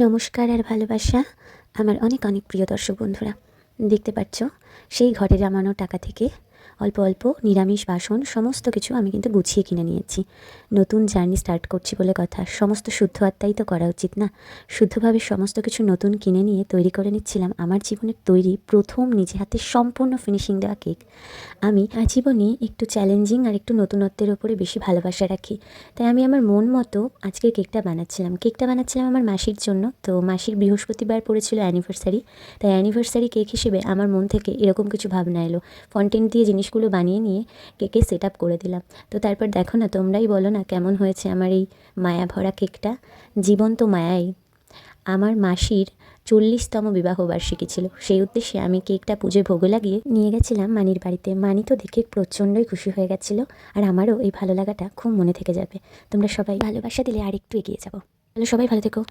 নমস্কার আর ভালোবাসা আমার অনেক অনেক প্রিয় দর্শক বন্ধুরা। দেখতে পাচ্ছ সেই ঘরে জমানো টাকা থেকে অল্প অল্প নিরামিষ বাসন সমস্ত কিছু আমি কিন্তু গুছিয়ে কিনে নিয়েছি। নতুন জার্নি স্টার্ট করছি বলে কথা, সমস্ত শুদ্ধ আত্মাই তো করা উচিত না। শুদ্ধভাবে সমস্ত কিছু নতুন কিনে নিয়ে তৈরি করে নিচ্ছিলাম আমার জীবনের তৈরি প্রথম নিজে হাতে সম্পূর্ণ ফিনিশিং দেওয়া কেক। আমি আজীবনই একটু চ্যালেঞ্জিং আর একটু নতুনত্বের ওপরে বেশি ভালোবাসা রাখি, তাই আমি আমার মন মতো আজকে কেকটা বানাচ্ছিলাম আমার মাসির জন্য। তো মাসির বৃহস্পতিবার পড়েছিল অ্যানিভার্সারি, তাই অ্যানিভার্সারি কেক হিসেবে আমার মন থেকে এরকম কিছু ভাবনা এলো। ফন্টেন দিয়ে জিনিসগুলো বানিয়ে নিয়ে কেকে সেট আপ করে দিলাম। তো তারপর দেখো না, তোমরাই বলো না কেমন হয়েছে আমার এই মায়া ভরা কেকটা। জীবন্ত মায়াই। আমার মাসির 40তম বিবাহবার্ষিকী ছিল, সেই উদ্দেশ্যে আমি কেকটা পুজোয় ভোগ লাগিয়ে নিয়ে গেছিলাম মানির বাড়িতে। মানি তো দেখে প্রচণ্ডই খুশি হয়ে গেছিলো, আর আমারও এই ভালো লাগাটা খুব মনে থেকে যাবে। তোমরা সবাই ভালোবাসা দিলে আর একটু এগিয়ে যাবো। তাহলে সবাই ভালো থেকো।